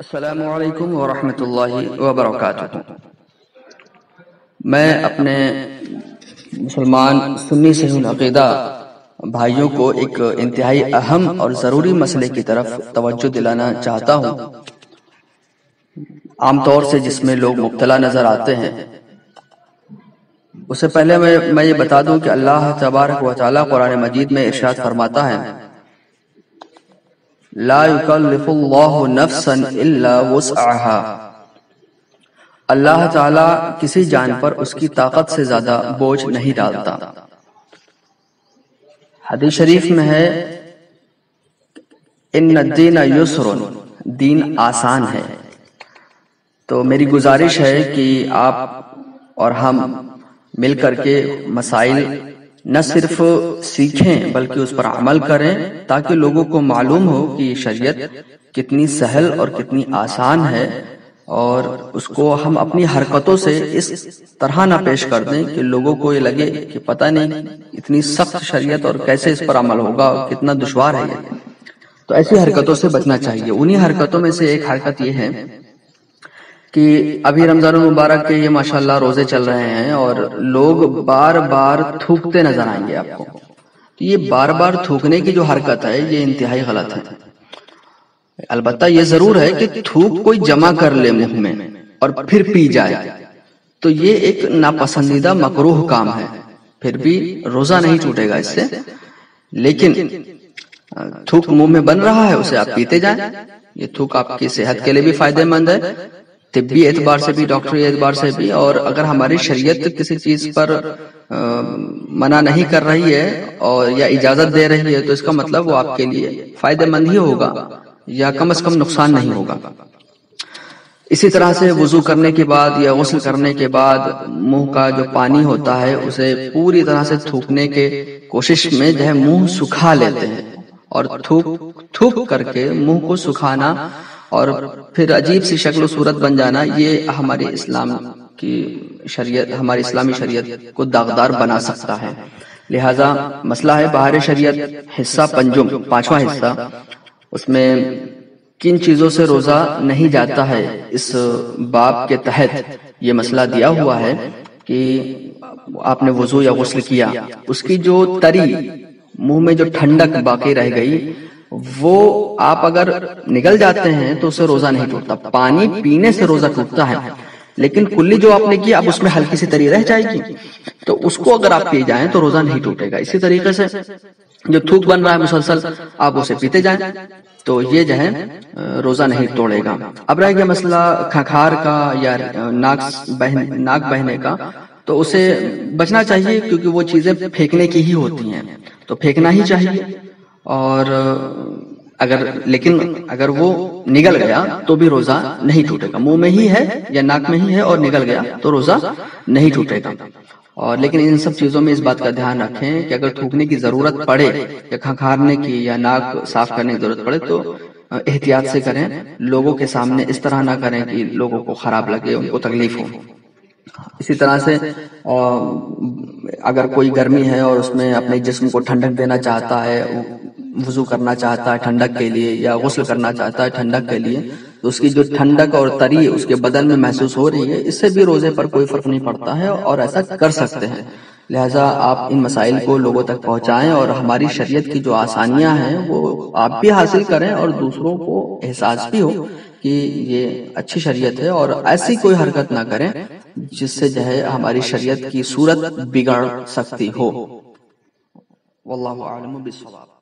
السلام علیکم ورحمۃ اللہ وبرکاتہ۔ میں اپنے مسلمان سنی صحیح العقیدہ بھائیوں کو ایک انتہائی اہم اور ضروری مسئلے کی طرف توجہ دلانا چاہتا ہوں۔ عام طور سے جس میں لوگ مبتلا نظر آتے ہیں، اس سے پہلے میں یہ بتا دوں کہ اللہ تبارک و تعالیٰ قرآن مجید میں ارشاد فرماتا ہے، لا یکلف اللہ نفسا الا وسعها۔ اللہ تعالیٰ کسی جان پر اس کی طاقت سے زیادہ بوجھ نہیں ڈالتا۔ حدیث شریف میں ہے، ان الدین یسر، دین آسان ہے۔ تو میری گزارش ہے کہ آپ اور ہم مل کر کے مسائل نہ صرف سیکھیں بلکہ اس پر عمل کریں، تاکہ لوگوں کو معلوم ہو کہ یہ شریعت کتنی سہل اور کتنی آسان ہے، اور اس کو ہم اپنی حرکتوں سے اس طرح نہ پیش کر دیں کہ لوگوں کو یہ لگے کہ پتہ نہیں اتنی سخت شریعت اور کیسے اس پر عمل ہوگا، کتنا دشوار ہے یہ۔ تو ایسی حرکتوں سے بچنا چاہیے۔ انہی حرکتوں میں سے ایک حرکت یہ ہے کہ ابھی رمضان المبارک کے یہ ماشاءاللہ روزے چل رہے ہیں، اور لوگ بار بار تھوکتے نظر آئیں گے آپ کو۔ تو یہ بار بار تھوکنے کی جو حرکت ہے، یہ انتہائی غلط ہے۔ البتہ یہ ضرور ہے کہ تھوک کوئی جمع کر لے منہ میں اور پھر پی جائے، تو یہ ایک ناپسندیدہ مکروہ کام ہے، پھر بھی روزہ نہیں ٹوٹے گا اس سے۔ لیکن تھوک منہ میں بن رہا ہے، اسے آپ پیتے جائیں۔ یہ تھوک آپ کی صحت کے لیے بھی فائدہ مند ہے، طبی اعتبار سے بھی، ڈاکٹری اعتبار سے بھی، اور اگر ہماری شریعت کسی چیز پر منع نہیں کر رہی ہے اور یا اجازت دے رہی ہے، تو اس کا مطلب وہ آپ کے لیے فائدہ مند ہی ہوگا، یا کم از کم نقصان نہیں ہوگا۔ اسی طرح سے وضو کرنے کے بعد یا غسل کرنے کے بعد منہ کا جو پانی ہوتا ہے، اسے پوری طرح سے تھوکنے کے کوشش میں جو ہے منہ سکھا لیتے ہیں، اور تھوک کر کے منہ کو سکھانا اور پھر عجیب سی شکل و صورت بن جانا، یہ ہماری اسلام کی شریعت، ہماری اسلامی شریعت کو داغدار بنا سکتا ہے۔ لہذا مسئلہ ہے بہار شریعت حصہ پنجم، پانچواں حصہ، اس میں کن چیزوں سے روزہ نہیں جاتا ہے، اس باب کے تحت یہ مسئلہ دیا ہوا ہے کہ آپ نے وضو یا غسل کیا، اس کی جو تری منہ میں جو ٹھنڈک باقی رہ گئی، وہ آپ اگر نگل جاتے ہیں تو اسے روزہ نہیں ٹوٹتا۔ پانی پینے سے روزہ ٹوٹتا ہے، لیکن کلی جو آپ نے کیا، اب اس میں ہلکی سی تری رہ جائے گی، تو اس کو اگر آپ پی جائیں تو روزہ نہیں ٹوٹے گا۔ اسی طریقے سے جو تھوک بن رہا ہے مسلسل، آپ اسے پیتے جائیں تو یہ جو ہے روزہ نہیں توڑے گا۔ اب رہ گیا مسئلہ کھنکھار کا یا ناک بہنے کا، تو اسے بچنا چاہیے، کیونکہ وہ چیزیں پھینکنے کی ہی ہوتی ہیں، تو پھینکنا ہی چاہیے۔ اور لیکن اگر وہ نگل گیا تو بھی روزہ نہیں ٹوٹے گا۔ منہ میں ہی ہے یا ناک میں ہی ہے اور نگل گیا تو روزہ نہیں ٹوٹے گا۔ اور لیکن ان سب چیزوں میں اس بات کا دھیان رکھیں کہ اگر تھوکنے کی ضرورت پڑے یا کھنکھارنے کی یا ناک صاف کرنے کی ضرورت پڑے تو احتیاط سے کریں، لوگوں کے سامنے اس طرح نہ کریں کہ لوگوں کو خراب لگے، ان کو تکلیف ہو۔ اسی طرح سے اگر کوئی گرمی ہے اور اس میں اپنے جسم کو ٹھنڈک دینا چاہتا ہے، وضو کرنا چاہتا ہے ٹھنڈک کے لیے یا غسل کرنا چاہتا ہے ٹھنڈک کے لیے، تو اس کی جو ٹھنڈک اور تری اس کے بدن میں محسوس ہو رہی ہے، اس سے بھی روزے پر کوئی فرق نہیں پڑتا ہے، اور ایسا کر سکتے ہیں۔ لہٰذا آپ ان مسائل کو لوگوں تک پہنچائیں، اور ہماری شریعت کی جو آسانیاں ہیں وہ آپ بھی حاصل کریں، اور دوسروں کو احساس بھی ہو کہ یہ اچھی شریعت ہے، اور ایسی کوئی حرکت نہ کریں جس سے جو ہے ہماری شریعت کی صورت بگڑ سکتی ہو۔ واللہ اعلم بالصواب۔